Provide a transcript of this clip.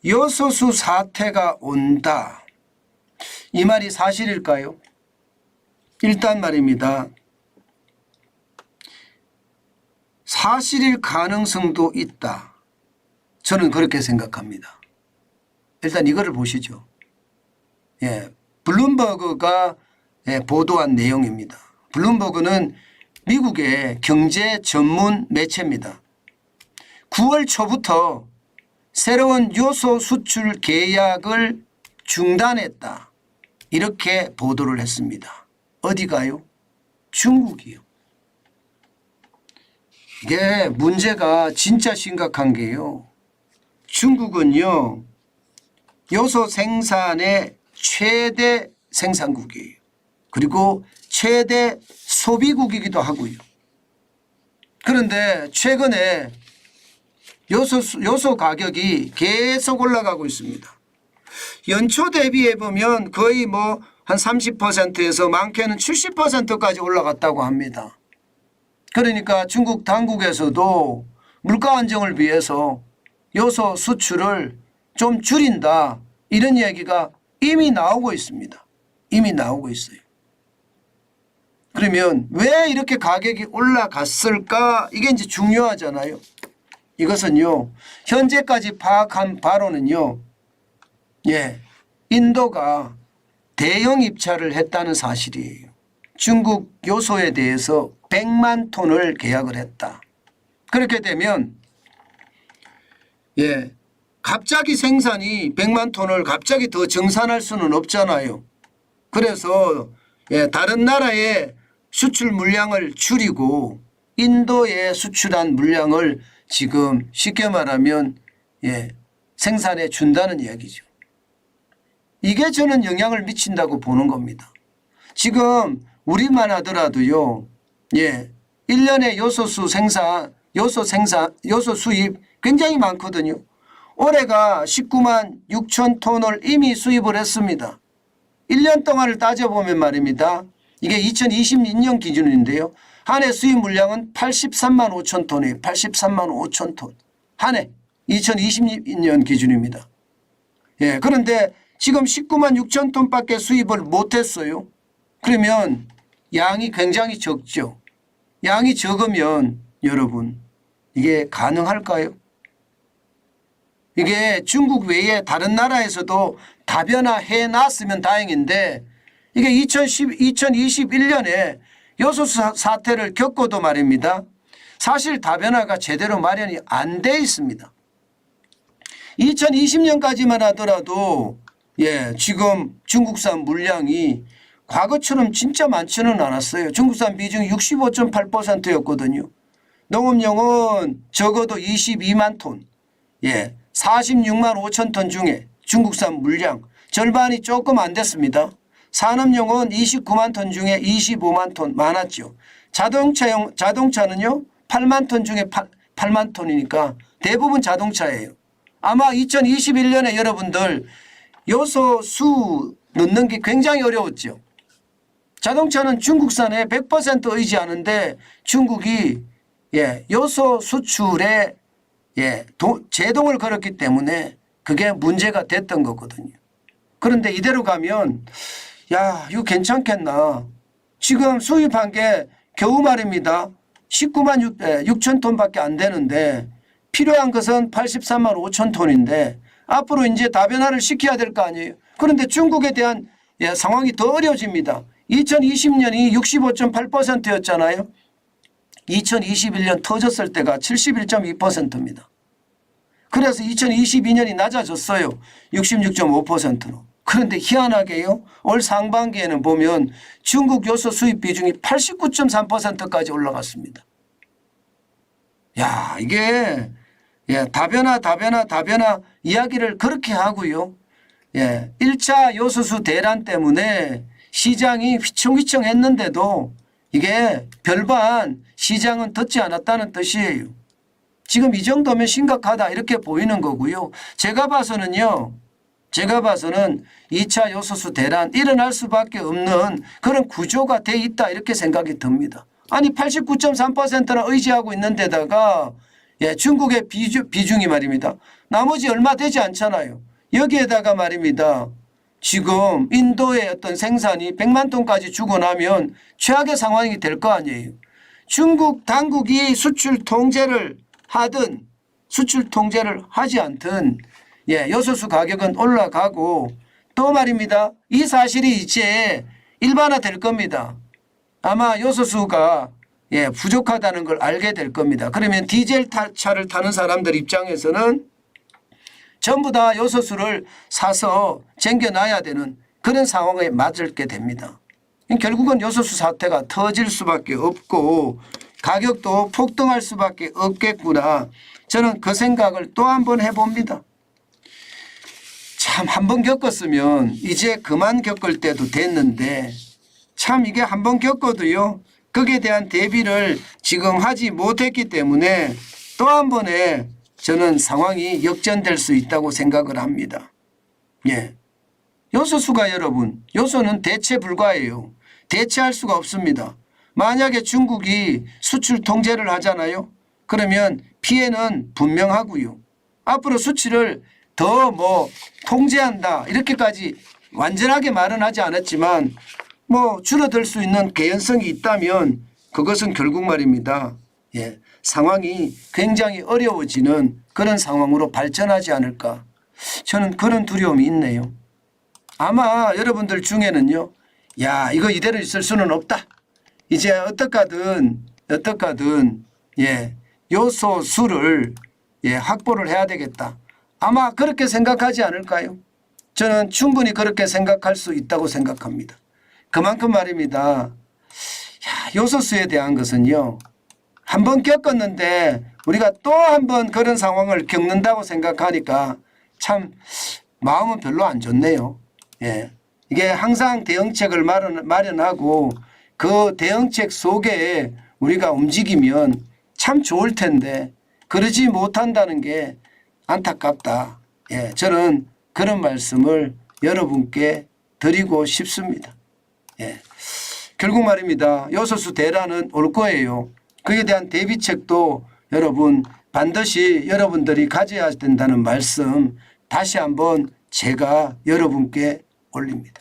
요소수 사태가 온다. 이 말이 사실일까요? 일단 말입니다. 사실일 가능성도 있다. 저는 그렇게 생각합니다. 일단 이거를 보시죠. 블룸버그가 보도한 내용입니다. 블룸버그는 미국의 경제 전문 매체입니다. 9월 초부터 새로운 요소 수출 계약을 중단했다. 이렇게 보도를 했습니다. 어디가요? 중국이요. 이게 문제가 진짜 심각한 게요. 중국은요, 요소 생산의 최대 생산국이에요. 그리고 최대 소비국이기도 하고요. 그런데 최근에 요소 가격이 계속 올라가고 있습니다. 연초 대비해 보면 거의 뭐 한 30%에서 많게는 70%까지 올라갔다고 합니다. 그러니까 중국 당국에서도 물가 안정을 위해서 요소 수출을 좀 줄인다. 이런 이야기가 이미 나오고 있습니다. 이미 나오고 있어요. 그러면 왜 이렇게 가격이 올라갔을까? 이게 이제 중요하잖아요. 이것은요, 현재까지 파악한 바로는요, 인도가 대형 입찰을 했다는 사실이에요. 중국 요소에 대해서 100만 톤을 계약을 했다. 그렇게 되면 갑자기 생산이 100만 톤을 갑자기 더 증산할 수는 없잖아요. 그래서 다른 나라의 수출 물량을 줄이고 인도에 수출한 물량을 지금 쉽게 말하면 생산해 준다는 이야기죠. 이게 저는 영향을 미친다고 보는 겁니다. 지금 우리만 하더라도요, 1년에 요소 수입 굉장히 많거든요. 올해가 19만 6천 톤을 이미 수입을 했습니다. 1년 동안을 따져보면 말입니다. 이게 2022년 기준인데요. 한 해 수입 물량은 83만 5천 톤이에요. 83만 5천 톤. 한 해. 2022년 기준입니다. 그런데 지금 19만 6천 톤밖에 수입을 못했어요. 그러면 양이 굉장히 적죠. 양이 적으면 여러분 이게 가능할까요? 이게 중국 외에 다른 나라에서도 다변화해 놨으면 다행인데 이게 2021년에 요소수 사태를 겪고도 말입니다. 사실 다변화가 제대로 마련이 안 돼 있습니다. 2020년까지만 하더라도 지금 중국산 물량이 과거처럼 진짜 많지는 않았어요. 중국산 비중이 65.8%였거든요. 농업용은 적어도 22만 톤, 46만 5천 톤 중에 중국산 물량 절반이 조금 안 됐습니다. 산업용은 29만 톤 중에 25만 톤 많았죠. 자동차는요 8만 톤 중에 8만 톤이니까 대부분 자동차예요. 아마 2021년에 여러분들 요소수 넣는 게 굉장히 어려웠죠. 자동차는 중국산에 100% 의지하는데 중국이 요소 수출에 제동을 걸었기 때문에 그게 문제가 됐던 거거든요. 그런데 이대로 가면 이거 괜찮겠나. 지금 수입한 게 겨우 말입니다. 19만 6천 톤밖에 안 되는데 필요한 것은 83만 5천 톤인데 앞으로 이제 다변화를 시켜야 될 거 아니에요. 그런데 중국에 대한 상황이 더 어려워집니다. 2020년이 65.8%였잖아요. 2021년 터졌을 때가 71.2%입니다. 그래서 2022년이 낮아졌어요. 66.5%로. 그런데 희한하게요. 올 상반기에는 보면 중국 요소 수입 비중이 89.3%까지 올라갔습니다. 이게 다변화 이야기를 그렇게 하고요. 1차 요소수 대란 때문에 시장이 휘청휘청했는데도 이게 별반 시장은 듣지 않았다는 뜻이에요. 지금 이 정도면 심각하다 이렇게 보이는 거고요. 제가 봐서는 2차 요소수 대란 일어날 수밖에 없는 그런 구조가 돼 있다 이렇게 생각이 듭니다. 아니 89.3%나 의지하고 있는 데다가 예, 중국의 비중이 말입니다. 나머지 얼마 되지 않잖아요. 여기에다가 말입니다. 지금 인도의 어떤 생산이 100만 톤까지 주고 나면 최악의 상황이 될 거 아니에요. 중국 당국이 수출 통제를 하든 수출 통제를 하지 않든 예, 요소수 가격은 올라가고 또 말입니다. 이 사실이 이제 일반화될 겁니다. 아마 요소수가 예, 부족하다는 걸 알게 될 겁니다. 그러면 디젤 차를 타는 사람들 입장에서는 전부 다 요소수를 사서 쟁겨놔야 되는 그런 상황에 맞게 됩니다. 결국은 요소수 사태가 터질 수밖에 없고 가격도 폭등할 수밖에 없겠구나. 저는 그 생각을 또 한 번 해봅니다. 참 한 번 겪었으면 이제 그만 겪을 때도 됐는데 참 이게 한 번 겪어도요. 거기에 대한 대비를 지금 하지 못했기 때문에 또 한 번에 저는 상황이 역전될 수 있다고 생각을 합니다. 예. 요소수가 여러분, 요소는 대체 불가예요. 대체할 수가 없습니다. 만약에 중국이 수출 통제를 하잖아요. 그러면 피해는 분명하고요. 앞으로 수출을 더 통제한다 이렇게까지 완전하게 말은 하지 않았지만 줄어들 수 있는 개연성이 있다면 그것은 결국 말입니다. 예, 상황이 굉장히 어려워지는 그런 상황으로 발전하지 않을까. 저는 그런 두려움이 있네요. 아마 여러분들 중에는요. 야, 이거 이대로 있을 수는 없다. 이제 어떡하든 예, 요소수를 예, 확보를 해야 되겠다. 아마 그렇게 생각하지 않을까요? 저는 충분히 그렇게 생각할 수 있다고 생각합니다. 그만큼 말입니다. 요소수에 대한 것은요. 한 번 겪었는데 우리가 또 한 번 그런 상황을 겪는다고 생각하니까 참 마음은 별로 안 좋네요. 예. 이게 항상 대응책을 마련하고 그 대응책 속에 우리가 움직이면 참 좋을 텐데 그러지 못한다는 게 안타깝다. 예. 저는 그런 말씀을 여러분께 드리고 싶습니다. 예. 결국 말입니다. 요소수 대란은 올 거예요. 그에 대한 대비책도 여러분 반드시 여러분들이 가져야 된다는 말씀 다시 한번 제가 여러분께 올립니다.